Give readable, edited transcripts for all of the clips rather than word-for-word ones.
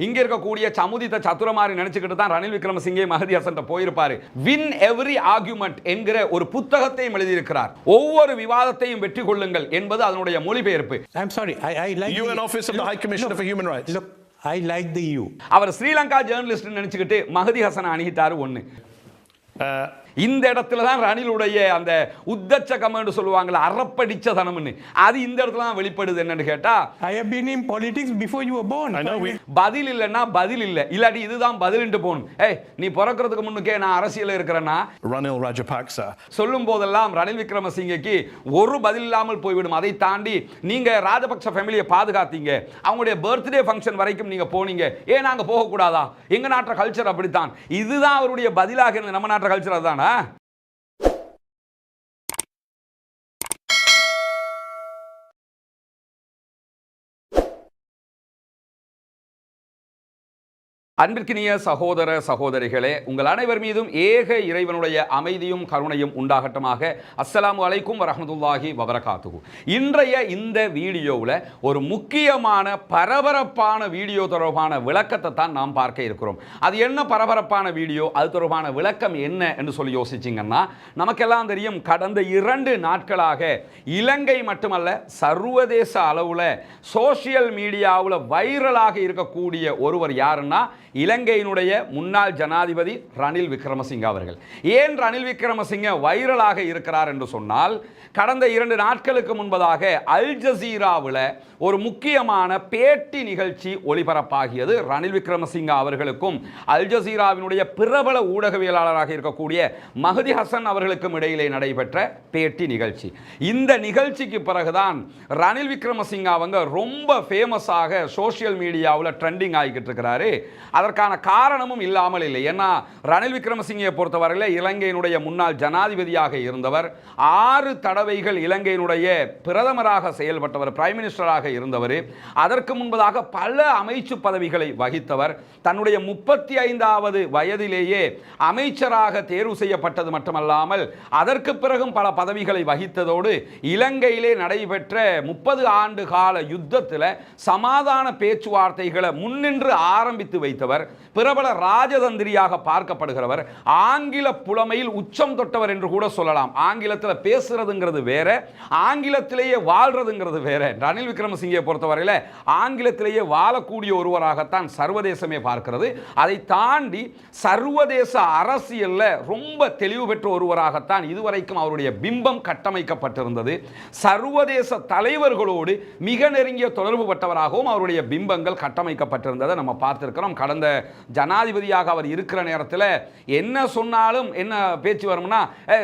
இங்க இருக்கக்கூடிய சமுதித்த சத்துரமாரி நினைச்சுக்கிட்டு தான் ரணில் விக்ரமசிங்கே மஹதி ஹசன் போயிருப்பாரு. வின் எவ்ரி ஆர்குமெண்ட் என்கிற ஒரு புத்தகத்தையும் எழுதியிருக்கிறார். ஒவ்வொரு விவாதத்தையும் வெற்றி கொள்ளுங்கள் என்பது அதனுடைய மொழிபெயர்ப்பு. I'm sorry, I like UN Office of the High Commissioner for Human Rights. Look, I like the EU. அவர் ஸ்ரீலங்கா ஜேர்னலிஸ்ட் நினைச்சுக்கிட்டு மஹதி ஹசன் அணுகிட்டாரு. ஒண்ணு இந்த இடத்துல தான் ரணிலுடைய அந்த உத்தச்ச கமெண்ட் சொல்லுவாங்கல்ல, அறப்படிச்ச தனம்னு, அது இந்த இடத்துல தான் வெளிப்படுது. என்னன்னு கேட்டா, I have been in politics before you were born. I know பதில் இல்லைன்னா பதில் இல்லை, இல்லாட்டி இதுதான் பதில்ட்டு போகணும். ஏய், நீ பிறக்கிறதுக்கு முன்னுக்கே நான் அரசியல் இருக்கிறேன்னா Ranil Rajapaksa சொல்லும் போதெல்லாம் ரணில் விக்ரமசிங்கேக்கு ஒரு பதில் இல்லாமல் போய்விடும். அதை தாண்டி நீங்க ராஜபக்ச ஃபேமிலியை பாதுகாத்தீங்க, அவங்களுடைய பர்த்டே ஃபங்க்ஷன் வரைக்கும் நீங்க போனீங்க, ஏன் நாங்க போகக்கூடாதா? எங்க நாட்டு கல்ச்சர் அப்படித்தான். இதுதான் அவருடைய பதிலாக இருந்தது. நம்ம நாட்டு கல்ச்சர் அதுதானா? அன்பிற்கினிய சகோதர சகோதரிகளே, உங்கள் அனைவர் மீதும் ஏக இறைவனுடைய அமைதியும் கருணையும் உண்டாகட்டுமாக. அஸ்ஸலாமு அலைக்கும் வரஹ்மத்துல்லாஹி வபரகாத்துஹு. இன்றைய இந்த வீடியோவில் ஒரு முக்கியமான பரபரப்பான வீடியோ தொடர்பான விளக்கத்தை தான் நாம் பார்க்க இருக்கிறோம். அது என்ன பரபரப்பான வீடியோ, அது தொடர்பான விளக்கம் என்ன என்று சொல்லி யோசிச்சிங்கன்னா, நமக்கெல்லாம் தெரியும், கடந்த 2 நாட்களாக இலங்கை மட்டுமல்ல சர்வதேச அளவில் சோசியல் மீடியாவில் வைரலாக இருக்கக்கூடிய ஒருவர் யாருன்னா, இலங்கையினுடைய முன்னாள் ஜனாதிபதி ரணில் விக்ரமசிங்க அவர்கள். ஏன் ரணில் விக்ரமசிங்க வைரலாக இருக்கிறார் என்று சொன்னால், கடந்த 2 நாட்களுக்கு முன்பதாக அல் ஜசீராவில் ஒரு முக்கியமான பேட்டி நிகழ்ச்சி ஒளிபரப்பாகியது. ரணில் விக்ரமசிங்க அவர்களுக்கும் அல் ஜசீராவினுடைய பிரபல ஊடகவியலாளராக இருக்கக்கூடிய மஹதி ஹசன் அவர்களுக்கும் இடையிலே நடைபெற்ற பேட்டி நிகழ்ச்சி. இந்த நிகழ்ச்சிக்கு பிறகுதான் ரணில் விக்ரமசிங்க அவங்க ரொம்ப ஃபேமஸாக சோசியல் மீடியாவில் ட்ரெண்டிங் ஆகிக்கிட்டு இருக்கிறாரு. அதற்கான காரணமும் இல்லாமல் இல்லை. ஏன்னா ரணில் விக்ரமசிங்கே பொறுத்தவரையில் இலங்கையினுடைய முன்னாள் ஜனாதிபதியாக இருந்தவர், 6 தடவைகள் இலங்கையினுடைய பிரதமராக செயல்பட்டவர், பிரைம் மினிஸ்டராக இருந்தவர், அதற்கு முன்பதாக பல அமைச்சு பதவிகளை வகித்தவர், தன்னுடைய 35வது வயதிலேயே அமைச்சராக தேர்வு செய்யப்பட்டது மட்டுமல்லாமல் அதற்கு பிறகும் பல பதவிகளை வகித்ததோடு இலங்கையிலே நடைபெற்ற 30 ஆண்டு கால யுத்தத்தில் சமாதான பேச்சுவார்த்தைகளை முன்னின்று ஆரம்பித்து வைத்தவர், பிரபல ராஜதந்திரியாக பார்க்கப்படுகிறவர், ஆங்கில புலமையில் உச்சம் தொட்டவர் என்று கூட சொல்லலாம். ஆங்கிலத்தில் பேசுறதுங்கிறது வேற, ஆங்கிலத்திலேயே வாழ்றதுங்கிறது வேற. ரணில் விக்ரமசிங்கே பொறுத்தவரையில் ஆங்கிலத்திலேயே வாழக்கூடிய ஒருவராகத்தான் சர்வதேசமே பார்க்கிறது. அதை தாண்டி சர்வதேச அரசியலில் ரொம்ப தெளிவு பெற்ற ஒருவராகத்தான் இதுவரைக்கும் அவருடைய பிம்பம் கட்டமைக்கப்பட்டிருந்தது. சர்வதேச தலைவர்களோடு மிக நெருங்கிய தொடர்பு பட்டவராகவும் அவருடைய பிம்பங்கள் கட்டமைக்கப்பட்டிருந்ததை நம்ம பார்த்திருக்கிறோம். கடந்த ஜனாதிபதியாக அவர் இருக்கிற நேரத்தில் என்ன சொன்னாலும் என்ன பேச்சு வரும்னா,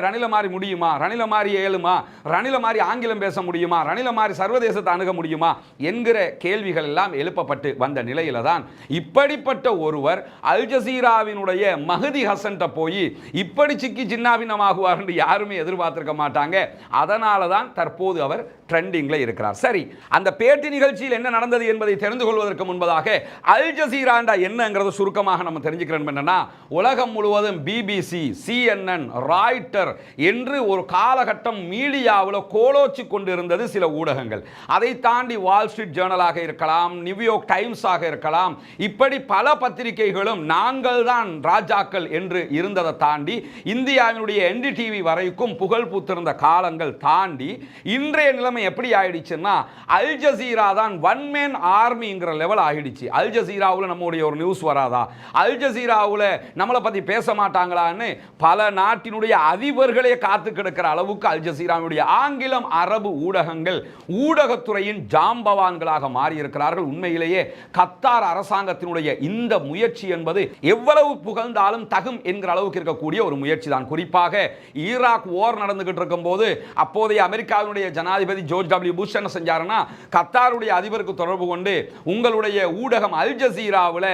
ரணில மாதிரி முடியுமா, ரணில மாதிரி ஏழுமா, ரணில மாதிரி ஆங்கிலம் பேச முடியுமா, ரணில மாதிரி சர்வதேசத்தை அணுக முடியுமா என்கிற கேள்விகள் எல்லாம் எழுப்பப்பட்டு வந்த நிலையில தான் இப்படிப்பட்ட ஒருவர் அல் ஜசீராவினுடைய மஹதி ஹசன் போய் இப்படி சிக்கி சின்னாபின்னமாகுவார் என்று யாருமே எதிர்பார்த்திருக்க மாட்டாங்க. அதனால தான் தற்போது அவர் ட்ரெண்டிங்ல இருக்கிறார். சரி, அந்த பேட்டி நிகழ்ச்சியில் என்ன நடந்தது என்பதை தெரிந்து கொள்வதற்கு முன்பதாக அல் ஜசீரா என்னங்கிறது சுருக்கமாக நம்ம தெரிஞ்சுக்கிறோம். என்னன்னா, உலகம் முழுவதும் பிபிசி, CNN, ராய்ட்டர் என்று ஒரு காலகட்டம் மீடியாவில் கோலோச்சி கொண்டிருந்தது சில ஊடகங்கள். அதை தாண்டி வால் ஸ்ட்ரீட் ஜேர்னலாக இருக்கலாம், நியூயார்க் டைம்ஸாக இருக்கலாம், இப்படி பல பத்திரிகைகளும் நாங்கள் தான் ராஜாக்கள் என்று இருந்ததை தாண்டி இந்தியாவினுடைய NDTV வரைக்கும் புகழ் பூத்திருந்த காலங்கள் தாண்டி இன்றைய நிலைமை எப்படி ஆயிடுச்சுன்னா, அல் ஜசீரா தான் ஒன் மேன் ஆர்மிங்கிற லெவல் ஆகிடுச்சு. அல் ஜசீராவில் நம்முடைய ஒரு நியூஸ் வராதா, அல் ஜசீராவில் நம்மளை பற்றி பேச மாட்டாங்களான்னு பல நாட்டினுடைய அதிபர்களே காத்து கிடக்கிற அளவுக்கு அல் ஜசீராவுடைய ஆங்கிலம் அரபு ஊடகங்கள் ஊடகத்துறையின் ஜாம்பவான்களாக மாறியிருக்கிறார்கள். உண்மையிலேயே கத்தார் அரசாங்கத்தினுடைய இந்த முயற்சி என்பது எவ்வளவு புகழ்ந்தாலும் தகும் என்கிற அளவுக்கு இருக்கக்கூடிய ஒரு முயற்சி தான். குறிப்பாக ஈராக் வார் நடந்துகிட்டு இருக்கும் போது அப்போதைய அமெரிக்காவினுடைய ஜனாதிபதி ஜார்ஜ் டபிள்யூ புஷ் என்ன செஞ்சாருன்னா, கத்தாருடைய அதிபருக்கு தொடர்பு கொண்டு உங்களுடைய ஊடகம் அல் ஜசீராவில்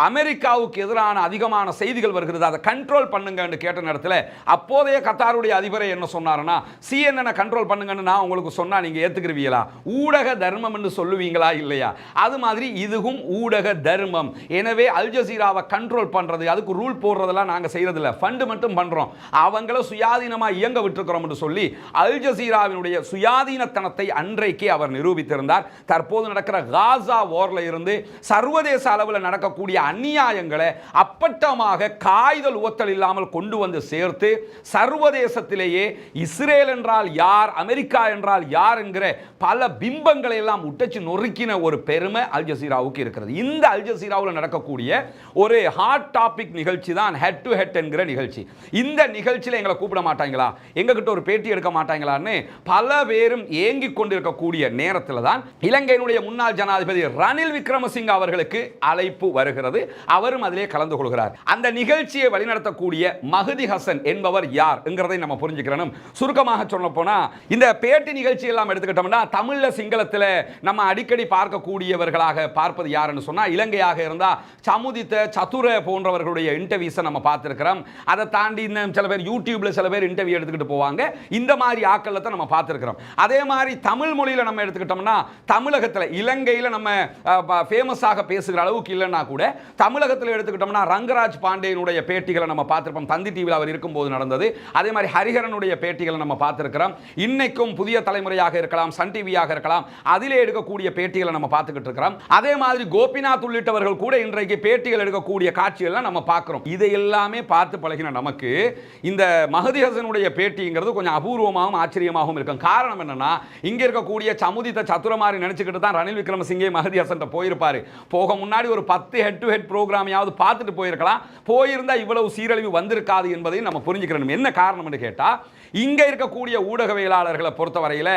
அமெரிக்காவுக்கு எதிரான அதிகமான செய்திகள் வருகிறது, அதை கண்ட்ரோல் பண்ணுங்க என்று கேட்ட நேரத்தில் அப்போதைய கத்தாருடைய அதிபரை என்ன சொன்னார்னா, CNN கண்ட்ரோல் பண்ணுங்கன்னு நான் உங்களுக்கு சொன்னா நீங்க ஏத்துக்குவீங்களா? ஊடக தர்மம் என்று சொல்லுவீங்களா இல்லையா? அது மாதிரி இதுவும் ஊடக தர்மம். எனவே அல் ஜசீராவை கண்ட்ரோல் பண்றது, அதுக்கு ரூல் போடுறதெல்லாம் நாங்க செய்யறதில்ல, ஃபண்ட் மட்டும் பண்றோம், அவங்கள சுயாதீனமா இயங்க விட்டுருக்கிறோம் என்று சொல்லி அல் ஜசீராவினுடைய சுயாதீனத்தனத்தை தரத்தை அன்றைக்கே அவர் நிரூபித்திருந்தார். தற்போது நடக்கிற காசா வார்ல இருந்து சர்வதேச அளவில் நடக்கக்கூடிய அநியாயங்களை அப்பட்டமாக காய்தல் உவத்தல் இல்லாமல் கொண்டு வந்து சேர்த்து சர்வதேசத்திலேயே இஸ்ரேல் என்றால் யார், அமெரிக்கா என்றால் யார் என்கிற பல பிம்பங்களை எல்லாம் உடைச்சு நொறுக்கின ஒரு பெருமை அல் ஜசீராவுக்கு இருக்கிறது. இந்த அல் ஜசீராவில் நடக்கக்கூடிய ஒரு ஹாட் டாபிக் நிகழ்ச்சி தான் ஹெட் டு ஹெட் என்கிற நிகழ்ச்சி. இந்த நிகழ்ச்சியில் எங்களை கூப்பிட மாட்டாங்களா, எங்ககிட்ட ஒரு பேட்டி எடுக்க மாட்டாங்களான்னு பல பேரும் ஏங்கிக் கொண்டிருக்கக்கூடிய நேரத்தில் தான் இலங்கையினுடைய முன்னாள் ஜனாதிபதி ரணில் விக்ரமசிங்க அவர்களுக்கு அழைப்பு வருகிறது. அவரும் அதிலே கலந்து கொள்கிறார். அந்த நிகழ்ச்சியை வழிநடத்தக்கூடிய மஹதி ஹசன் என்பவர் யார் என்கிறதை நம்ம புரிஞ்சுக்கிறோம். சுருக்கமாக சொல்ல போனா இந்த பேட்டி நிகழ்ச்சி எல்லாம் எடுத்துக்கிட்டோம்னா தமிழ்ல சிங்களத்தில் நம்ம அடிக்கடி பார்க்கக்கூடியவர்களாக பார்ப்பது யாருன்னு சொன்னா இலங்கையாக இருந்தா சமுதித்த சதுர போன்றவர்களுடைய இன்டர்வியூஸை நம்ம பார்த்திருக்கிறோம். அதை தாண்டி இன்னும் சில பேர் யூடியூப்ல சில பேர் இன்டர்வியூ எடுத்துக்கிட்டு போவாங்க. இந்த மாதிரி ஆக்களத்தை நம்ம பார்த்திருக்கிறோம். அதே மாதிரி தமிழ் மொழியில நம்ம எடுத்துக்கிட்டோம்னா தமிழகத்தில் இலங்கையில் நம்ம ஃபேமஸாக பேசுகிற அளவுக்கு இல்லைன்னா கூட தமிழகத்தில் எடுத்துக்கிட்டோம்னா ரங்கராஜ் பாண்டேனுடைய பேட்டிகளை நம்ம பார்த்திருப்போம். தந்தி டிவியில் அவர் இருக்கும்போது நடந்தது. அதே மாதிரி ஹரிஹரனுடைய பேட்டிகளை நம்ம பார்த்திருக்கிறோம். இன்னைக்கும் புதிய தலைமுறையாக இருக்கலாம், சன் டிவியாக இருக்கலாம், அதிலே எடுக்கக்கூடிய பேட்டிகளை நம்ம பார்த்துக்கிட்டு இருக்கிறோம். அதே மாதிரி கோபிநாத் உள்ளிட்டவர்கள் கூட இன்றைக்கு பேட்டிகள் எடுக்கக்கூடிய காட்சிகள் நம்ம பார்க்கிறோம். இதை எல்லாமே பார்த்து பழகின நமக்கு இந்த மஹதி ஹசனுடைய பேட்டிங்கிறது கொஞ்சம் அபூர்வமாகவும் ஆச்சரியமாகவும் இருக்கும். காரணம் என்னன்னா இங்க இருக்கக்கூடிய சமுதித்த சத்துர மாதிரி நினைச்சுக்கிட்டு தான் ரணில் விக்ரமசிங்கே மஹதி ஹசன் போயிருப்பாரு. போக முன்னாடி ஒரு 10 ஹெட் டு ஹெட் ப்ரோக்ராமையாவது பார்த்துட்டு போயிருக்கலாம். போயிருந்தா இவ்வளவு சீரழிவு வந்திருக்காது என்பதையும் நம்ம புரிஞ்சுக்கிறோம். என்ன காரணம்னு கேட்டா இங்க இருக்கக்கூடிய ஊடகவியலாளர்களை பொறுத்தவரையில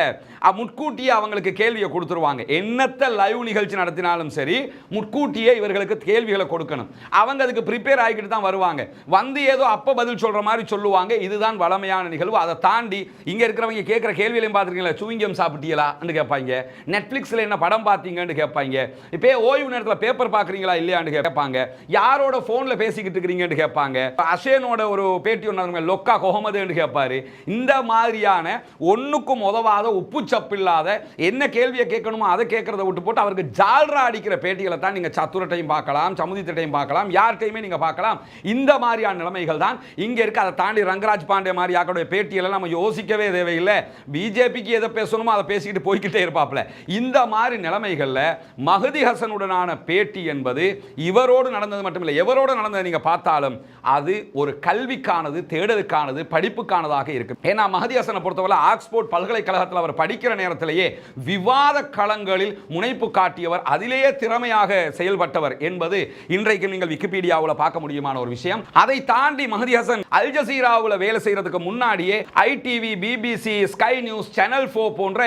முன்கூட்டியே அவங்களுக்கு கேள்வியை கொடுத்துருவாங்க. என்னத்த லைவ் நிகழ்ச்சி நடத்தினாலும் சரி முன்கூட்டியே இவர்களுக்கு கேள்விகளை கொடுக்கணும். அவங்க அதுக்கு ப்ரிப்பேர் ஆகிக்கிட்டு தான் வருவாங்க. வந்து ஏதோ அப்ப பதில் சொல்ற மாதிரி சொல்லுவாங்க. இதுதான் வளமையான நிகழ்வு. அதை தாண்டி இங்க இருக்கிறவங்க கேட்கிற கேள்விகளையும் பார்த்துருக்கீங்களா, சூயிங்கம் சாப்பிட்டீங்களான்னு கேட்பாங்க, நெட்ஃபிளிக்ஸ்ல என்ன படம் பார்த்தீங்கன்னு கேட்பாங்க, இப்போ ஓய்வு நேரத்தில் பேப்பர் பார்க்குறீங்களா இல்லையான்னு கேட்பாங்க, யாரோட போன்ல பேசிக்கிட்டு இருக்கிறீங்கன்னு கேட்பாங்க, அஷேனோட ஒரு பேட்டி ஒன்று லொக்கா கொஹமதுன்னு கேட்பாரு. இந்த மாதிரியான ஒன்றுக்கும் உதவாத உப்பு சப்பில்லாத என்ன கேள்வியை கேட்கணுமோ அதை கேட்கறத விட்டு போட்டு அவருக்கு ஜால்ரா அடிக்கிற பேட்டிகளை தான் நீங்கள் சத்துரட்டையும் பார்க்கலாம், சமுதிரட்டையும் பார்க்கலாம், யார்கிட்டையுமே நீங்கள் பார்க்கலாம். இந்த மாதிரியான நிலைமைகள் தான் இங்கே இருக்கு. அதை தாண்டி ரங்கராஜ் பாண்டே மாதிரி யாருடைய பேட்டியெல்லாம் நம்ம யோசிக்கவே தேவையில்லை. பிஜேபிக்கு எதை பேசணுமோ அதை பேசிக்கிட்டு போய்கிட்டே இருப்பாப்ல. இந்த மாதிரி நிலைமைகளில் மஹதி ஹசனுடனான பேட்டி என்பது இவரோடு நடந்தது மட்டுமில்லை, எவரோடு நடந்தது நீங்கள் பார்த்தாலும் அது ஒரு கல்விக்கானது, தேடலுக்கானது, படிப்புக்கானதாக இருக்கு. ஏன்னா மஹதி ஹசனை பொறுத்தவரை ஆக்ஸ்போர்ட் பல்கலைக்கழகத்தில் அவர் படிக்கிற நேரத்திலேயே விவாத களங்களில் முனைப்பு காட்டியவர், அதிலேயே திறமையாக செயல்பட்டவர் என்பது இன்றைக்கு நீங்கள் விக்கிபீடியாவில் பார்க்க முடியுமான ஒரு விஷயம். அதை தாண்டி மஹதி ஹசன் அல் ஜசீராவில் வேலை செய்யறதுக்கு முன்னாடியே ITV, BBC, sky news, channel 4 போன்ற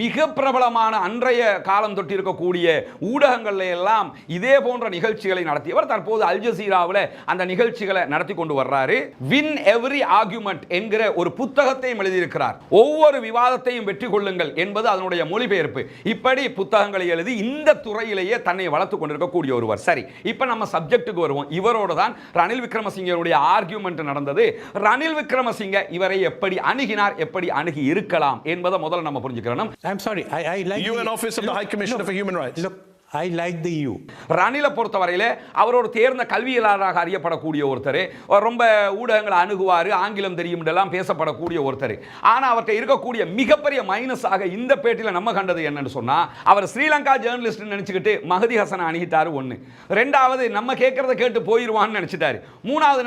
மிக பிரபலமான அன்றைய காலம் தொட்டி இருக்கக்கூடிய ஊடகங்கள்ல எல்லாம் இதே போன்ற நிகழ்ச்சிகளை நடத்தியவர். தற்போது அல் ஜசீராவில் அந்த நிகழ்ச்சிகளை நடத்தி கொண்டு வர்றாரு. வின் எவ்ரி ஆர்குமெண்ட் என்கிற ஒரு புத்தகத்தையும் எழுதியிருக்கிறார். ஒவ்வொரு விவாதத்தையும் வெற்றி கொள்ளுங்கள் என்பது அதனுடைய மொழிபெயர்ப்பு. இப்படி புத்தகங்களை எழுதி இந்த துறையிலேயே தன்னை வளர்த்துக் கொண்டிருக்கக்கூடிய ஒருவர். சரி, இப்ப நம்ம சப்ஜெக்ட்டுக்கு வருவோம். இவரோட தான் ரணில் விக்ரமசிங்கருடைய ஆர்கியூமெண்ட் நடந்தது. ரணில் விக்ரமசிங்க இவரை எப்படி அணுகினார், எப்படி அணுகி இருக்கலாம் என்பதை முதல்ல நம்ம புரிஞ்சுக்கிறோம். I'm sorry, I like You an office of the High Commissioner for Human Rights. Look, I like the EU. ரணிலை பொறுத்தவரையில் அவர் ஒரு தேர்ந்த கல்வியலாளராக அறியப்படக்கூடிய ஒருத்தர். ரொம்ப ஊடகங்களை அணுகுவார், ஆங்கிலம் தெரியும் எல்லாம் பேசப்படக்கூடிய ஒருத்தர். ஆனால் அவர்கிட்ட இருக்கக்கூடிய மிகப்பெரிய மைனஸாக இந்த பேட்டியில் நம்ம கண்டது என்னன்னு சொன்னா, அவர் ஸ்ரீலங்கா ஜேர்னலிஸ்ட் நினைச்சுக்கிட்டு மஹதி ஹசனை அணுகிட்டாரு. ஒன்று. ரெண்டாவது, நம்ம கேட்கறத கேட்டு போயிடுவான்னு நினைச்சிட்டாரு. மூணாவது,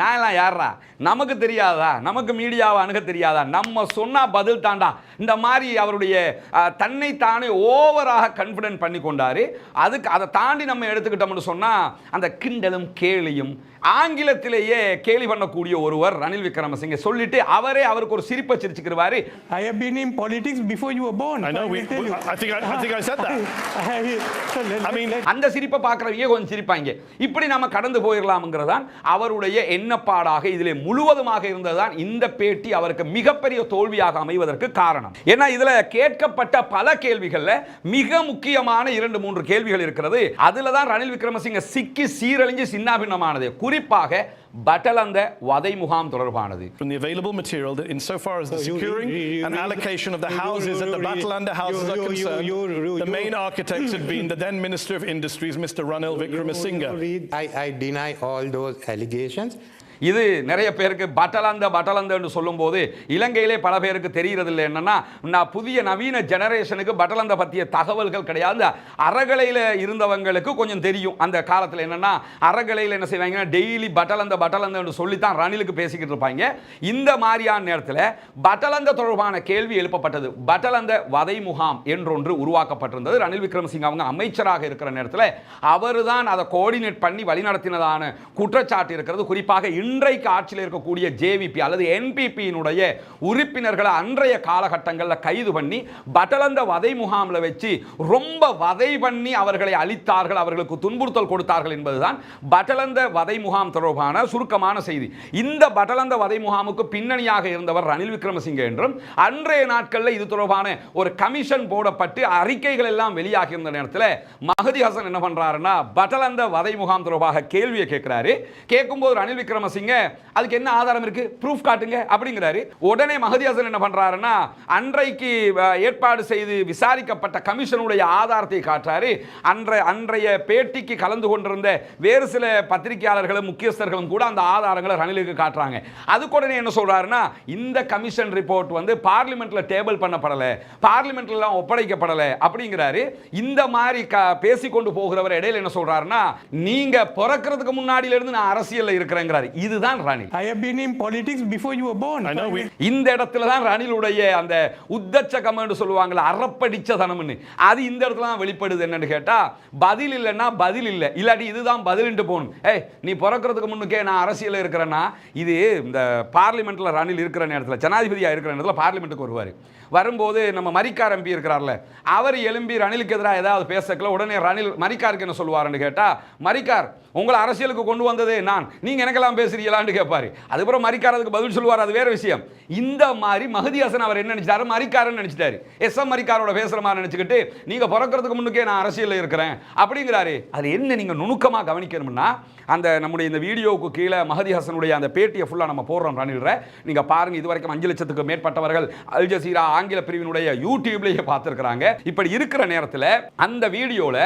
நான் எல்லாம் யாரா, நமக்கு தெரியாதா, நமக்கு மீடியாவை அணுக தெரியாதா, நம்ம சொன்னா பதில் தாண்டா, இந்த மாதிரி அவருடைய தன்னை தானே ஓவராக கான்ஃபிடென்ட் பண்ணி கொண்டாரு. அதுக்கு அதை தாண்டி நம்ம எடுத்துக்கிட்டோம்னு சொன்னா அந்த கிண்டலும் கேலியும் ஆங்கிலத்திலேயே கேலி பண்ணக்கூடிய ஒருவர் ரணில் விக்ரமசிங்கே. சொல்லிட்டு அவருக்கு ஒரு சிரிப்பை சிரிச்சுக்கிறாரு. I have been in politics before you were born. I know. I think I said that. I mean, அந்த சிரிப்பை பார்க்கறவங்க கொஞ்சம் சிரிப்பாங்க. இப்படி நம்ம கடந்து போயிடலாம்ங்கிறதான் அவருடைய எண்ணப்பாடாக இதிலே முழுவதுமாக இருந்ததுதான் இந்த பேட்டி அவருக்கு மிகப்பெரிய தோல்வியாக அமைவதற்கு காரணம். ஏன்னா இதுல கேட்கப்பட்ட பல கேள்விகள்ல மிக முக்கியமான 2-3 கேள்விகள் இருக்கிறது. அதுல தான் ரணில் விக்ரமசிங்கே சிக்கி சீரழிஞ்சு சின்னாபின்னமானது. குறிப்பாக பட்டலந்த வதை முகாம் தொடர்பானது. From the available material, that insofar as the securing and allocation of the houses at the Batalanda houses are concerned, the main architects had been the then Minister of Industries, Mr. Ranil Wickremesinghe. I deny all those allegations. இது நிறைய பேருக்கு பட்டலந்தன்னு சொல்லும்போது இலங்கையிலே பல பேருக்கு தெரிகிறதில்லை. என்னன்னா நான் புதிய நவீன ஜெனரேஷனுக்கு பட்டலந்த பற்றிய தகவல்கள் கிடையாது. அறகலையில் இருந்தவங்களுக்கு கொஞ்சம் தெரியும். அந்த காலத்தில் என்னன்னா அறகலையில் என்ன செய்வாங்கன்னா டெய்லி பட்டலந்தன்னு சொல்லித்தான் ரணிலுக்கு பேசிக்கிட்டு இருப்பாங்க. இந்த மாதிரியான நேரத்தில் பட்டலந்த தொடர்பான கேள்வி எழுப்பப்பட்டது. பட்டலந்த வதை முகாம் என்றொன்று உருவாக்கப்பட்டிருந்தது. ரணில் விக்ரமசிங்க அவங்க அமைச்சராக இருக்கிற நேரத்தில் அவர்தான் அதை கோஆர்டினேட் பண்ணி வழிநடத்தினதான குற்றச்சாட்டு இருக்கிறது. குறிப்பாக இன்றைக்கு ஆட்சியில் இருக்கக்கூடிய ஜேவிபி அல்லது என்பிபியினுடைய உறுப்பினர்களை அன்றைய காலகட்டங்களில் கைது பண்ணி பட்டலந்த வதை முகாமில் வச்சு ரொம்ப வதை பண்ணி அவர்களை அழித்தார்கள், அவர்களுக்கு துன்புறுத்தல் கொடுத்தார்கள் என்பதுதான் பட்டலந்த வதை முகாம் தொடர்பான சுருக்கமான செய்தி. இந்த பட்டலந்த வதை முகாமுக்கு பின்னணியாக இருந்தவர் ரணில் விக்ரமசிங்கே என்றும் அன்றைய நாட்களில் இது தொடர்பான ஒரு கமிஷன் போடப்பட்டு அறிக்கைகள் எல்லாம் வெளியாகி இருந்த நேரத்தில் மஹதி ஹசன் என்ன பண்றாருன்னா பட்டலந்த வதை முகாம் தொடர்பாக கேள்வியை கேட்கிறாரு. கேட்கும்போது ரணில் விக்ரமசிங்கே அதுக்கு என்ன ஆதாரம் இருக்கு, ப்ரூஃப் காட்டுங்க அப்படிங்கிறாரு. உடனே மஹதி ஹசன் என்ன பண்றாருன்னா அன்றைக்கு ஏற்பாடு செய்து விசாரிக்கப்பட்ட கமிஷனுடைய ஆதாரத்தை காட்டுறாரு. அன்றைய பேட்டிக்கு கலந்து கொண்டிருந்த வேறு சில பத்திரிகையாளர்களும் முக்கியஸ்தர்களும் கூட அந்த ஆதாரங்களை ரணிலுக்கு காட்டுறாங்க. அதுக்கு உடனே என்ன சொல்றாருன்னா இந்த கமிஷன் ரிப்போர்ட் வந்து பார்லிமெண்ட்ல டேபிள் பண்ணப்படல, பார்லிமெண்ட்ல ஒப்படைக்கப்படல அப்படிங்கிறாரு. இந்த மாதிரி பேசிக்கொண்டு போகிறவர் இடையில என்ன சொல்றாருன்னா நீங்க பிறக்கிறதுக்கு முன்னாடில இருந்து நான் அரசியல்ல இருக்கிறேங்கிறாரு. இதுதான் Ranil. I have been in politics before you were born. இந்த இடத்துல தான் ரணிலுடைய அந்த உத்தச்ச கமெண்ட் சொல்லுவாங்கல்ல அறப்படிச்ச தனம்னு அது இந்த இடத்துல தான் வெளிப்படுது. என்னன்னு கேட்டா பதில் இல்லைன்னா பதில் இல்லை, இல்லாட்டி இதுதான் பதில்ட்டு போகணும். ஏய் நீ பிறக்கிறதுக்கு முன்னுக்கே நான் அரசியல் இருக்கிறேன்னா இது இந்த பார்லிமெண்ட்ல ரணில் இருக்கிற நேரத்தில் ஜனாதிபதியாக இருக்கிற நேரத்தில் பார்லிமெண்ட்டுக்கு வரும்போது நம்ம மரிக்கார் எம்பி இருக்கிறார்ல அவர் எழும்பி ரணிலுக்கு எதிராக ஏதாவது பேசக்கல உடனே ரணில் மரிக்காருக்கு என்ன சொல்லுவாருன்னு கேட்டா மரிக்கார் உங்களை அரசியலுக்கு கொண்டு வந்ததே நான், நீங்க எனக்கெல்லாம் பேசுறீங்களான்னு கேட்பாரு. அதுக்கப்புறம் மரிக்கார் அதுக்கு பதில் சொல்லுவார், அது வேற விஷயம். இந்த மாதிரி மஹதி ஹசன் அவர் என்ன நினைச்சாரு, மரிக்காரன்னு நினைச்சிட்டாரு. எஸ்எம் மரிக்காரோட பேசுற மாதிரி நினைச்சுக்கிட்டு நீங்க பிறக்கிறதுக்கு முன்னுக்கே நான் அரசியலில் இருக்கிறேன் அப்படிங்கிறாரு. அது என்ன நீங்க நுணுக்கமாக கவனிக்கணும்னா அந்த நம்முடைய இந்த வீடியோவுக்கு கீழே மஹதி ஹசனுடைய அந்த பேட்டியை ஃபுல்லாக நம்ம போடுறோம் ரணில்ற. நீங்கள் பாருங்க, இதுவரைக்கும் 5 லட்சத்துக்கு மேற்பட்டவர்கள் அல் ஜசீரா ஆங்கில பிரிவினுடைய யூடியூப்லேயே பார்த்துருக்குறாங்க. இப்படி இருக்கிற நேரத்தில் அந்த வீடியோவில்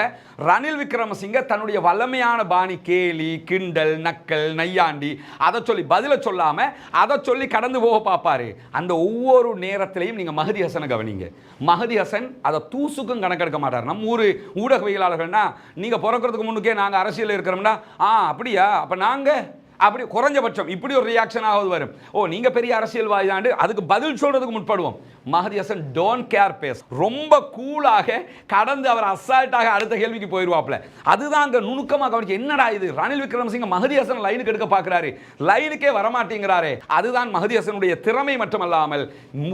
ரணில் விக்ரமசிங்கே தன்னுடைய வல்லமையான பாணி கேலி கிண்டல் நக்கல் நையாண்டி அதை சொல்லி பதில சொல்லாமல் அதை சொல்லி கடந்து போக பார்ப்பாரு. அந்த ஒவ்வொரு நேரத்திலையும் நீங்கள் மஹதி ஹசனை கவனிங்க. மஹதி ஹசன் அதை தூசுக்கும் கணக்கெடுக்க மாட்டார். நம்ம ஊர் ஊடகவியலாளர்கள்னா நீங்கள் பிறக்கிறதுக்கு முன்னுக்கே நாங்கள் அரசியல் இருக்கிறோம்னா அப்படியா அப்ப நாங்க அப்படி குறைஞ்சபட்சம் இப்படி ஒரு ரியாக்ஷன் ஆகுது வரும். ஓ நீங்க பெரிய அரசியல்வாதி தான், அதுக்கு பதில் சொல்றதுக்கு முற்படுவோம். Mehdi Hasan don't care face, ரொம்ப கூலாக கடந்து அவர் அசால்ட்டாக அடுத்த கேள்விக்கு போயிடுவாப்ல. அதுதான் அங்க நுணுக்கமாக கவனிச்சு என்னடா இது ரணில் விக்ரமசிங்க மஹதி ஹசன் லைனுக்கு எடுக்க பார்க்கிறாரு, லைனுக்கே வரமாட்டேங்கிறாரு. அதுதான் மஹதி ஹசனுடைய திறமை மட்டுமல்லாமல்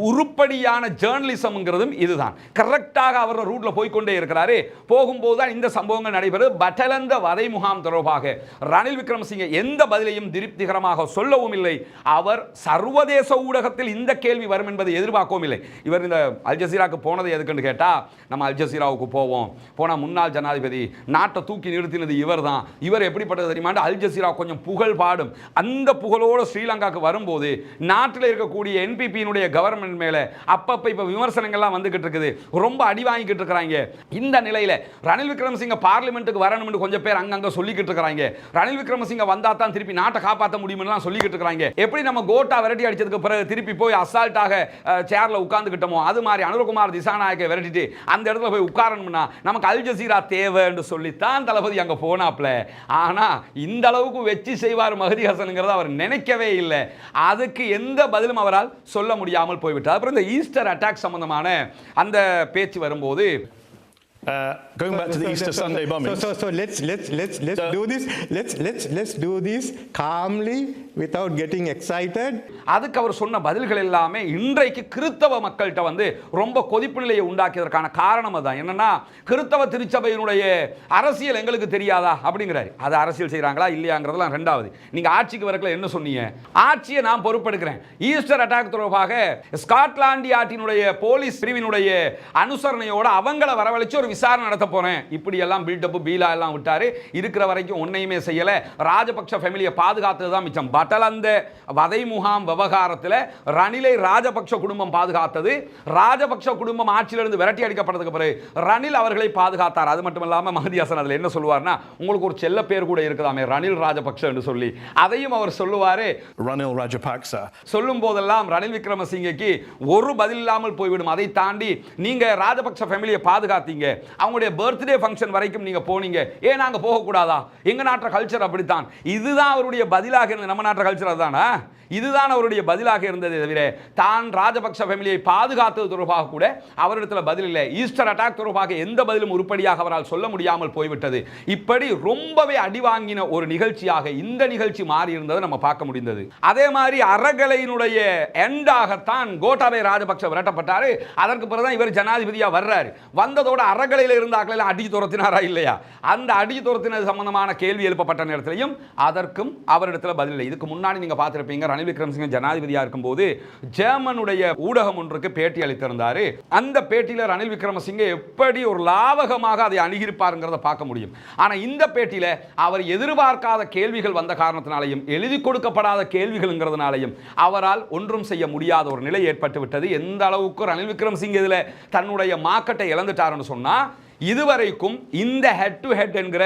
உருப்படியான ஜேர்னலிசம்ங்கிறதும் இதுதான். கரெக்டாக அவர் ரூட்ல போய்கொண்டே இருக்கிறாரு. போகும்போது தான் இந்த சம்பவங்கள் நடைபெறுது. பட்டலந்த வதை முகாம் தொடர்பாக ரணில் விக்ரமசிங்க எந்த பதிலையும் திருப்திகரமாக சொல்லவும் இல்லை. அவர் சர்வதேச ஊடகத்தில் இந்த கேள்வி வரும் என்பதை எதிர்பார்க்கவும் இல்லை. இவர் இந்த அல் ஜசீராவுக்கு போனது எதுக்குன்னு கேட்டா நம்ம அல் ஜசீராவுக்கு போவோம் போனா முன்னாள் ஜனாதிபதி நாட்டை தூக்கி நிறுத்தினது இவர் தான், இவர் எப்படிப்பட்டது தெரியுமா, அல் ஜசீரா கொஞ்சம் புகழ் பாடும். அந்த புகழோடு ஸ்ரீலங்காவுக்கு வரும்போது நாட்டில் இருக்கக்கூடிய என்பிபியினுடைய கவர்மெண்ட் மேல அப்பப்ப இப்ப விமர்சனங்கள்லாம் வந்துகிட்டு இருக்குது, ரொம்ப அடி வாங்கிக்கிட்டு இருக்கிறாங்க. இந்த நிலையில ரணில் விக்ரமசிங்க பார்லிமெண்ட்டுக்கு வரணும்னு கொஞ்சம் பேர் அங்கங்க சொல்லிக்கிட்டு இருக்கிறாங்க. ரணில் விக்ரமசிங்க வந்தா தான் திருப்பி நாட்டை காப்பாற்ற முடியும்னு சொல்லிக்கிட்டு இருக்காங்க. எப்படி நம்ம கோட்டா விரட்டி அடிச்சதுக்கு பிறகு திருப்பி போய் அசால்ட்டாக சேர்ல உட்கார்ந்துக்கிட்டோமோ அது மாதிரி அனுரகுமார் திசாநாயக்கை விரட்டிட்டு அந்த இடத்துல போய் உட்காரணும்னா நமக்கு அல் ஜசீரா தேவைன்னு சொல்லித்தான் தளபதி அங்க போனாப்ல. ஆனா இந்த அளவுக்கு வெற்றி செய்வார் மஹதி ஹசனுங்கிறத அவர் நினைக்கவே இல்லை. அதுக்கு எந்த பதிலும் அவரால் சொல்ல முடியாமல் போய்விட்டார். அப்புறம் இந்த ஈஸ்டர் அட்டாக் சம்பந்தமான அந்த பேச்சு வரும்போது going back to the Easter Sunday bombing. So let's do this. Let's do this calmly without getting excited. அதுக்கு அவர் சொன்ன பதில்கள் எல்லாமே இன்றைக்கு கிறிஸ்தவ மக்கள்கிட்ட வந்து ரொம்ப கொதிப்பு நிலையை உண்டாக்கியதற்கான காரணம் தான். என்னன்னா கிறிஸ்தவ திருச்சபையினுடைய அரசியல் எங்களுக்கு தெரியாதா அப்படிங்கிறாரு. அது அரசியல் செய்யறாங்களா இல்லையாங்கிறதுலாம் ரெண்டாவது. நீங்க ஆட்சிக்கு வரக்கல என்ன சொன்னீங்க, ஆட்சியை நான் பொறுப்பெடுக்கிறேன். ஈஸ்டர் அட்டாக் தொடர்பாக ஸ்காட்லாந்து ஆட்டினுடைய போலீஸ் பிரிவினுடைய அனுசரணையோட அவங்கள வரவழைச்சு ஒரு விசாரணை நடத்த போறேன் இப்படி எல்லாம் பில்டப் பீலா எல்லாம் விட்டாரு. இருக்கிற வரைக்கும் ஒன்னையுமே செய்யல. ராஜபக்ஷ ஃபேமிலியை பாதுகாத்தது தான் மிச்சம். பட்டலந்த வதை முகாம் விவகாரத்தில் ரணிலை ராஜபக்ஷ குடும்பம் பாதுகாத்தது. ராஜபக்ஷ குடும்பம் ஆட்சியிலிருந்து விரட்டி அடிக்கப்பட்டதுக்கு பிறகு ரணில் அவர்களை பாதுகாத்தார். அது மட்டும் இல்லாமல் மஹதி ஹசன் அதில் என்ன சொல்லுவார்னா, உங்களுக்கு ஒரு செல்ல பேர் கூட இருக்குதாமே ரணில் ராஜபக்ஷ என்று சொல்லி, அதையும் அவர் சொல்லுவாரு. Ranil Rajapaksa. சொல்லும் போதெல்லாம் ரணில் விக்ரமசிங்கக்கு ஒரு பதில் இல்லாமல் போய்விடும். அதை தாண்டி நீங்க ராஜபக்ஷ ஃபேமிலியை பாதுகாத்தீங்க, அவங்களுடைய பர்த்டே ஃபங்க்ஷன் வரைக்கும் நீங்க போனீங்க, ஏன் நாங்க போக கூடாதா? எங்க நாட்டு கல்ச்சர் அப்படித்தான். இதுதான் அவருடைய பதிலாக இருந்தது. நம்ம நாட்டு கல்ச்சர் அதுதானா? இதுதான் அவருடைய பதிலாக இருந்ததே தவிர தான் ராஜபக்ஷ ஃபேமிலியை பாதுகாத்தது தொடர்பாக கூட அவரிடத்தில் பதில் இல்லை. ஈஸ்டர் அட்டாக் தொடர்பாக எந்த பதிலும் உருப்படியாக அவரால் சொல்ல முடியாமல் போய்விட்டது. இப்படி ரொம்பவே அடிவாங்கின ஒரு நிகழ்ச்சியாக இந்த நிகழ்ச்சி மாறி இருந்ததை நம்ம பார்க்க முடிந்தது. அதே மாதிரி அறகலையினுடைய எண்டாகத்தான் கோட்டாபய ராஜபக்ஷ விரட்டப்பட்டாரு. அதற்கு பிறகுதான் இவர் ஜனாதிபதியா வர்றாரு. வந்ததோட அறகலையில் இருந்த ஆக்களை அடி துரத்தினாரா இல்லையா? அந்த அடி துரத்தினது சம்பந்தமான கேள்வி எழுப்பப்பட்ட நேரத்திலையும் அதற்கும் அவரிடத்தில் பதில் இல்லை. இதுக்கு முன்னாடி நீங்க பார்த்திருப்பீங்க, ரணில் விக்ரமசிங்க ஜனாதிபதியா இருக்கும்போது ஜெர்மனுடைய ஊடகம் ஒன்றுக்கு பேட்டி அளித்திருந்தாரு. அந்த பேட்டியில ரணில் விக்ரமசிங்க எப்படி ஒரு லாவகமாக அதை அணுகியிருப்பாருங்கிறத பார்க்க முடியும். ஆனா இந்த பேட்டியில அவர் எதிர்பார்க்காத கேள்விகள் வந்த காரணத்தினாலையும் எழுதி கொடுக்கப்படாத கேள்விகள்ங்கிறதுனாலையும் அவரால் ஒன்றும் செய்ய முடியாத ஒரு நிலை ஏற்பட்டு விட்டது. எந்த அளவுக்கு ரணில் விக்ரமசிங்க இதுல தன்னுடைய மார்க்கெட்டை இழந்துட்டாருன்னு சொன்னா, இதுவரைக்கும் இந்த ஹெட் டு ஹெட் என்கிற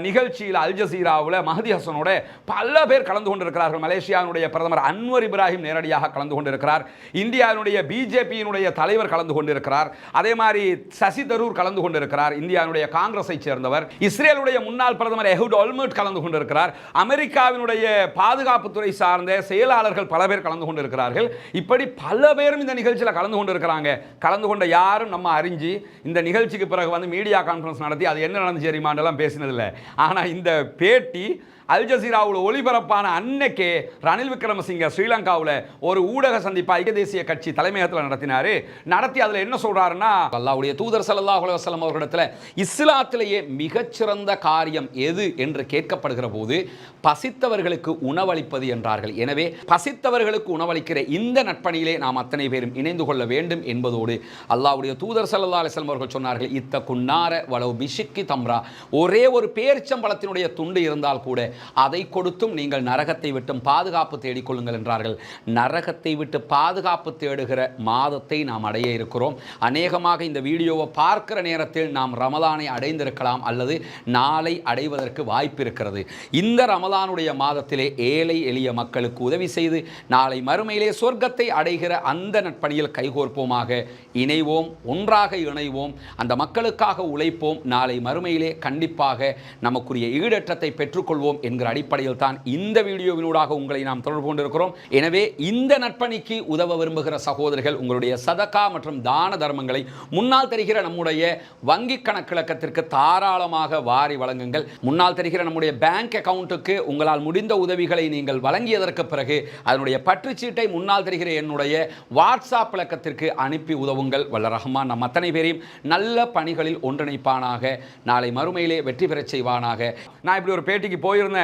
நிகழ்ச்சியில் அல் ஜசீராவில் மஹதி ஹசனோட பல பேர் கலந்து கொண்டிருக்கிறார்கள். மலேசியாவுடைய பிரதமர் அன்வர் இப்ராஹிம் நேரடியாக கலந்து கொண்டிருக்கிறார். இந்தியாவுடைய பிஜேபியினுடைய தலைவர் கலந்து கொண்டிருக்கிறார். அதே மாதிரி சசி தரூர் கலந்து கொண்டிருக்கிறார், இந்தியாவுடைய காங்கிரஸை சேர்ந்தவர். இஸ்ரேலுடைய முன்னாள் பிரதமர் எஹூட் ஒல்மர்ட் கலந்து கொண்டிருக்கிறார். அமெரிக்காவினுடைய பாதுகாப்புத்துறை சார்ந்த செயலாளர்கள் பல பேர் கலந்து கொண்டிருக்கிறார்கள். இப்படி பல பேரும் இந்த நிகழ்ச்சியில் கலந்து கொண்டிருக்கிறாங்க. கலந்து கொண்ட யாரும் நம்ம அறிஞ்சு இந்த நிகழ்ச்சிக்கு பிறகு வந்து மீடியா கான்ஃபரன்ஸ் நடத்தி அது என்ன நடந்துச்சு தெரியுமாண்டெல்லாம் பேசினதில்லை. ஆனால் இந்த பேட்டி அல் ஜசீராவில் ஒளிபரப்பான அன்னைக்கே ரணில் விக்ரமசிங்க ஸ்ரீலங்காவில் ஒரு ஊடக சந்திப்பு ஐக்கிய தேசிய கட்சி தலைமையகத்தில் நடத்தினாரு. நடத்தி அதில் என்ன சொல்றாருன்னா, அல்லாஹ்வுடைய தூதர் ஸல்லல்லாஹு அலைஹி வஸல்லம் அவர்களிடத்தில் இஸ்லாத்திலேயே மிகச்சிறந்த காரியம் எது என்று கேட்கப்படுகிற போது பசித்தவர்களுக்கு உணவளிப்பது என்றார்கள். எனவே பசித்தவர்களுக்கு உணவளிக்கிற இந்த நட்பணியிலே நாம் அத்தனை பேரும் இணைந்து கொள்ள வேண்டும் என்பதோடு அல்லாஹ்வுடைய தூதர் ஸல்லல்லாஹு அலைஹி வஸல்லம் அவர்கள் சொன்னார்கள், இத்த குன்னார வலவு பிஷிக்கி தம்ரா, ஒரே ஒரு பேரிச்சம்பழத்தினுடைய துண்டு இருந்தால் கூட அதை கொடுத்தும் நீங்கள் நரகத்தை விட்டும் பாதுகாப்பு தேடிக்கொள்ளுங்கள் என்றார்கள். நரகத்தை விட்டு பாதுகாப்பு தேடுகிற மாதத்தை நாம் அடைய இருக்கிறோம். அநேகமாக இந்த வீடியோவை பார்க்கிற நேரத்தில் நாம் ரமலானை அடைந்திருக்கலாம் அல்லது நாளை அடைவதற்கு வாய்ப்பு இருக்கிறது. இந்த ரமலானுடைய மாதத்திலே ஏழை எளிய மக்களுக்கு உதவி செய்து நாளை மறுமையிலே சொர்க்கத்தை அடைகிற அந்த நட்பணியில் கைகோர்ப்போமாக, இணைவோம், ஒன்றாக இணைவோம், அந்த மக்களுக்காக உழைப்போம். நாளை மறுமையிலே கண்டிப்பாக நமக்குரிய ஈடேற்றத்தை பெற்றுக்கொள்வோம் என்கிற அடிப்படையில் தான் இந்த வீடியோவினூடாக உங்களை நாம் தொடர்பு கொண்டிருக்கிறோம். எனவே இந்த நட்பணிக்கு உதவ விரும்புகிற சகோதரர்கள் உங்களுடைய சதகா மற்றும் தான தர்மங்களை முன்னால் தெரிகிற நம்முடைய வங்கி கணக்கிழக்கத்திற்கு தாராளமாக வாரி வழங்குங்கள். முன்னால் தெரிகிற நம்முடைய பேங்க் அக்கவுண்ட்டுக்கு உங்களால் முடிந்த உதவிகளை நீங்கள் வழங்கியதற்கு பிறகு அதனுடைய பற்றுச்சீட்டை முன்னால் தெரிகிற என்னுடைய வாட்ஸ்அப் இலக்கத்திற்கு அனுப்பி உதவுங்கள். வல்ல ரஹ்மான் நம் அத்தனை பேரையும் நல்ல பணிகளில் ஒன்றிணைப்பானாக, நாளை மறுமையிலே வெற்றி பெறச் செய்வானாக. நான் இப்படி ஒரு பேட்டிக்கு போயிருந்தேன்.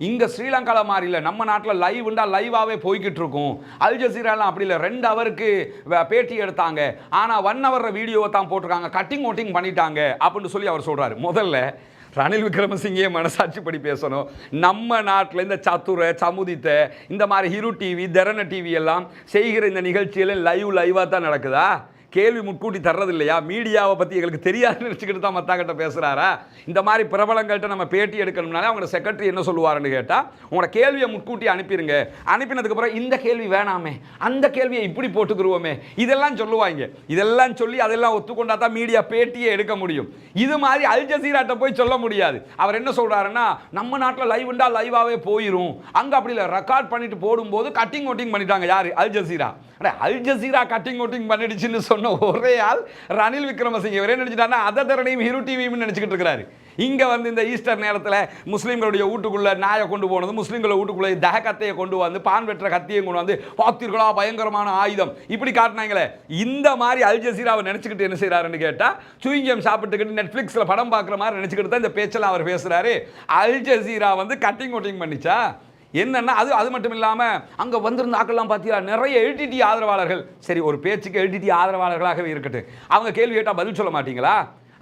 இங்க ஸ்ரீலங்கால மாதிரி இல்லை, நம்ம நாட்டில் லைவ்ண்டா லைவாகவே போய்கிட்டு இருக்கும். அல் ஜசீராலாம் அப்படி இல்லை, 2 ஹவருக்கு பேட்டி எடுத்தாங்க, ஆனால் 1 ஹவர் வீடியோவை தான் போட்டிருக்காங்க, கட்டிங் ஓட்டிங் பண்ணிட்டாங்க அப்படின்னு சொல்லி அவர் சொல்றாரு. முதல்ல ரணில் விக்ரமசிங்கே மனசாட்சிப்படி பேசணும். நம்ம நாட்டில் இந்த சத்துரை சமுதித்தை இந்த மாதிரி ஹிரு டிவி தரண டிவி எல்லாம் செய்கிற இந்த நிகழ்ச்சியில் லைவாக தான் நடக்குதா? கேள்வி முன்கூட்டி தர்றது இல்லையா? மீடியாவை பற்றி எங்களுக்கு தெரியாதுன்னு நினச்சிக்கிட்டு தான் மத்தாக்கிட்ட பேசுகிறாரா? இந்த மாதிரி பிரபலங்கள்கிட்ட நம்ம பேட்டி எடுக்கணும்னாலே அவங்க செக்ரட்டரி என்ன சொல்லுவாருன்னு கேட்டால், உங்களோட கேள்வியை முன்கூட்டி அனுப்பிடுங்க, அனுப்பினதுக்கப்புறம் இந்த கேள்வி வேணாமே, அந்த கேள்வியை இப்படி போட்டுக்குருவோமே, இதெல்லாம் சொல்லுவாங்க. இதெல்லாம் சொல்லி அதெல்லாம் ஒத்துக்கொண்டா தான் மீடியா பேட்டியை எடுக்க முடியும். இது மாதிரி அல் ஜசீராட்ட போய் சொல்ல முடியாது. அவர் என்ன சொல்கிறாருன்னா, நம்ம நாட்டில் லைவ்ண்டா லைவாகவே போயிடும், அங்கே அப்படி இல்லை, ரெக்கார்ட் பண்ணிட்டு போடும்போது கட்டிங் ஓட்டிங் பண்ணிட்டாங்க. யார்? Al Jazeera. Al Jazeera cutting ஓட்டிங் பண்ணிடுச்சுன்னு சொன்ன ஒரே ஆள் ரணில் விக்ரமசிங்கே. இவரே நினைச்சிட்டாருன்னா அதை தரணையும் ஹிரு டிவியும் நினைச்சுக்கிட்டு இருக்கிறாரு. இங்க வந்து இந்த ஈஸ்டர் நேரத்தில் முஸ்லீம்களுடைய வீட்டுக்குள்ள நாயை கொண்டு போனது, முஸ்லீம்களை வீட்டுக்குள்ள தக கத்தையை கொண்டு வந்து, பான் வெற்ற கத்தியை கொண்டு வந்து, பார்த்தீர்களா பயங்கரமான ஆயுதம் இப்படி காட்டினாங்களே. இந்த மாதிரி அல் ஜசீராவை நினைச்சுக்கிட்டு என்ன செய்யறாருன்னு கேட்டா, சூயிங்கம் சாப்பிட்டுக்கிட்டு நெட்ஃபிளிக்ஸ்ல படம் பார்க்குற மாதிரி நினைச்சுக்கிட்டு தான் இந்த பேச்செல்லாம் அவர் பேசுறாரு. அல் ஜசீரா வந்து கட்டிங் ஓட்டிங் பண்ணிச்சா என்னன்னா, அது மட்டும் இல்லாமல் அங்கே வந்திருந்த ஆக்கள்லாம் பார்த்தீங்கன்னா நிறைய எல்டிடி ஆதரவாளர்கள். சரி, ஒரு பேச்சுக்கு எல்டிடி ஆதரவாளர்களாகவே இருக்கட்டும், அவங்க கேள்வி கேட்டால் பதில் சொல்ல மாட்டீங்களா?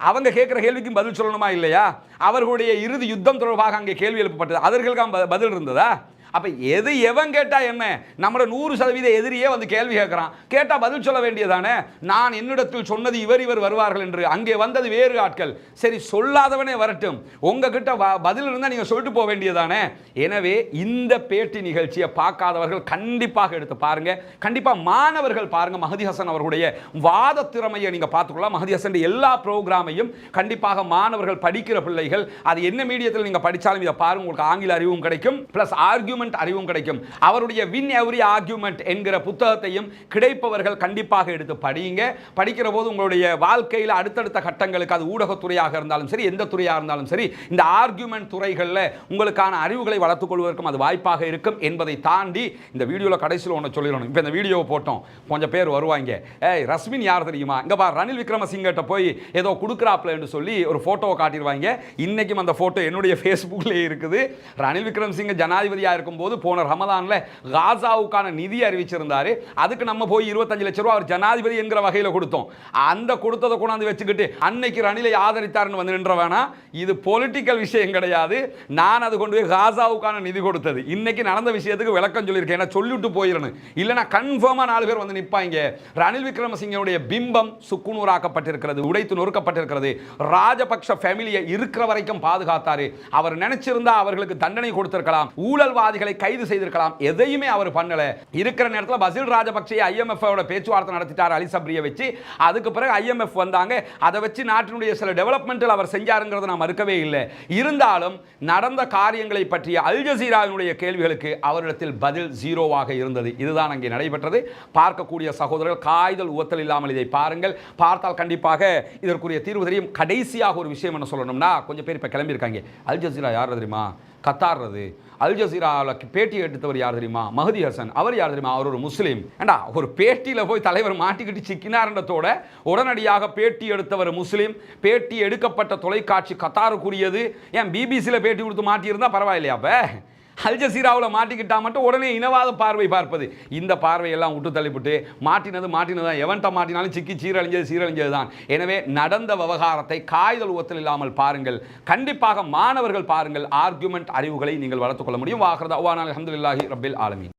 அவங்க கேட்குற கேள்விக்கும் பதில் சொல்லணுமா இல்லையா? அவர்களுடைய இறுதி யுத்தம் தொடர்பாக அங்கே கேள்வி எழுப்பப்பட்டது, அதற்காக பதில் இருந்ததா? அப்ப எது எவன் கேட்டா என்ன? நம்மளோட 100% எதிரியே வந்து கேள்வி கேட்கிறான், கேட்டா பதில் சொல்ல வேண்டியதானே. நான் என்னிடத்தில் சொன்னது இவர் வருவார்கள் என்று, அங்கே வந்தது வேறு ஆட்கள். சரி, சொல்லாதவனே வரட்டும், உங்ககிட்ட பதில் இருந்தா நீங்க சொல்லிட்டு போக வேண்டியதானே. எனவே இந்த பேட்டி நிகழ்ச்சியை பார்க்காதவர்கள் கண்டிப்பாக எடுத்து பாருங்க. கண்டிப்பா மாணவர்கள் பாருங்க. மஹதி ஹசன் அவர்களுடைய வாத திறமையை நீங்க பார்த்துக்கலாம். மஹதி ஹசன் எல்லா ப்ரோக்ராமையும் கண்டிப்பாக மாணவர்கள், படிக்கிற பிள்ளைகள், அது என்ன மீடியத்தில் நீங்க படிச்சாலும் இதை பாருங்க, உங்களுக்கு ஆங்கில அறிவும் கிடைக்கும், பிளஸ் ஆர்கியூமெண்ட் அறிவும் கிடைக்கும். அவருடைய வின் எவ்ரி ஆர்கியூமெண்ட் என்கிற புத்தகத்தையும் கிடைப்பவர்கள் கண்டிப்பாக எடுத்து படியுங்க. படிக்கிற போது உங்களுடைய வாழ்க்கையில் அடுத்தடுத்த கட்டங்களுக்கு, அது ஊடகத்துறையாக இருந்தாலும் சரி, எந்த துறையாக இருந்தாலும் சரி, இந்த ஆர்கியூமெண்ட் துறைகளில் உங்களுக்கான அறிவுகளை வளர்த்துக் கொள்வதற்கும் அது வாய்ப்பாக இருக்கும் என்பதை தாண்டி இந்த வீடியோவில் கடைசியில் ஒன்று சொல்லிடணும். இப்போ இந்த வீடியோவை போட்டோம், கொஞ்சம் பேர் வருவாங்க, ஏய் ரஸ்மின் யார் தெரியுமா, இங்கே பா ரணில் விக்ரமசிங்கிட்ட போய் ஏதோ கொடுக்குறாப்ல என்று சொல்லி ஒரு ஃபோட்டோவை காட்டிடுவாங்க. இன்னைக்கும் அந்த ஃபோட்டோ என்னுடைய ஃபேஸ்புக்கில் இருக்குது. ரணில் விக்ரமசிங்க ஜனாதிபதியாக இருக்கும்போது போன ரமதான்ல காசாவுக்கான நிதி அறிவிச்சிருந்தாரு. அதுக்கு நம்ம போய் 25 லட்சம் ரூபாய் அவர் ஜனாதிபதி என்கிற வகையில் கொடுத்தோம். அந்த கொடுத்ததை கொண்டாந்து வச்சுக்கிட்டு அன்னைக்கு ரணிலை ஆதரித்தார்னு வந்து நின்ற வேணாம். இது பொலிட்டிக்கல் விஷயம் கிடையாது. நான் அது கொண்டு போய் காசாவுக்கான நிதி கொடுத்தது. இன்னைக்கு நடந்த விஷயத்துக்கு விளக்கம் சொல்லியிருக்கேன். ஏன்னா சொல்லிட்டு போயிடணும், இல்லைன்னா கன்ஃபார்மா 4 பேர் வந்து நிற்பாங்க. ரணில் விக்ரமசிங்கனுடைய பிம்பம் சுக்குநூறாக்கப்பட்டிருக்கிறது, உடைத்து நொறுக்கப்பட்டிருக்கிறது. ராஜபக்ஷ ஃபேமிலியை இருக்கிற வரைக்கும் பாதுகாத்தாரு. அவர் நினைச்சிருந்தா அவர்களுக்கு தண்டனை கொடுத்திருக்கலாம், ஊழல்வாதிகளை கைது செய்திருக்கலாம். எதையுமே அவர் பண்ணல. இருக்கிற நேரத்தில் பசில் ராஜபக்சே IMF ஓட பேச்சுவார்த்தை நடத்திட்டார் அலி சப்ரியை வச்சு. அதுக்கு பிறகு IMF வந்தாங்க. அதை வச்சு நாட்டினுடைய சில டெவலப்மெண்ட்டில் அவர் செஞ்சாருங்கிறத நான் மறுக்கவே இல்லை. இருந்தாலும் நடந்த காரியங்களை பற்றிய அல் ஜசீராவினுடைய கேள்விகளுக்கு அவரிடத்தில் பதில் ஜீரோவாக இருந்தது. இதுதான் அங்கே நடைபெற்றது. பார்க்கக்கூடிய சகோதரர்கள் காய்தல் உவத்தல் இல்லாமல் இதை பாருங்கள். பார்த்தால் கண்டிப்பாக இதற்குரிய தீர்வு தெரியும். கடைசியாக ஒரு விஷயம் என்ன சொல்லணும்னா, கொஞ்சம் பேர் இப்போ கிளம்பியிருக்காங்க. அல் ஜசீரா யார் தெரியுமா? கத்தார்றது. அல் ஜசீராவில் பேட்டி எடுத்தவர் யார் தெரியுமா? மஹதி ஹசன். அவர் யார் தெரியுமா? அவர் ஒரு முஸ்லீம். ஏண்டா ஒரு பேட்டியில் போய் தலைவர் மாட்டிக்கிட்டு சிக்கினார்ன்றதோட உடனடியாக பேட்டி எடுத்தவர் முஸ்லீம். பேட்டி எடுக்கப்பட்ட தொலைக்காட்சி கத்தாருக்குரியது. ஏன் பிபிசியில் பேட்டி கொடுத்து மாட்டியிருந்தா பரவாயில்லையா? அப்போ அல் ஜசீராவில் மாட்டிக்கிட்டா மட்டும் உடனே இனவாத பார்வை பார்ப்பது, இந்த பார்வையெல்லாம் விட்டு தள்ளிவிட்டு மாட்டினதான் எவன்ட்ட மாட்டினாலும் சிக்கி சீரழிஞ்சது தான். எனவே நடந்த விவகாரத்தை காய்தல் உவத்தல் இல்லாமல் பாருங்கள். கண்டிப்பாக மாணவர்கள் பாருங்கள். ஆர்கியூமெண்ட் அறிவுகளை நீங்கள் வளர்த்துக் கொள்ள முடியும். வாஹ்ரதா அல்ஹம்துலில்லாஹி ரப்பில் ஆலமீன்.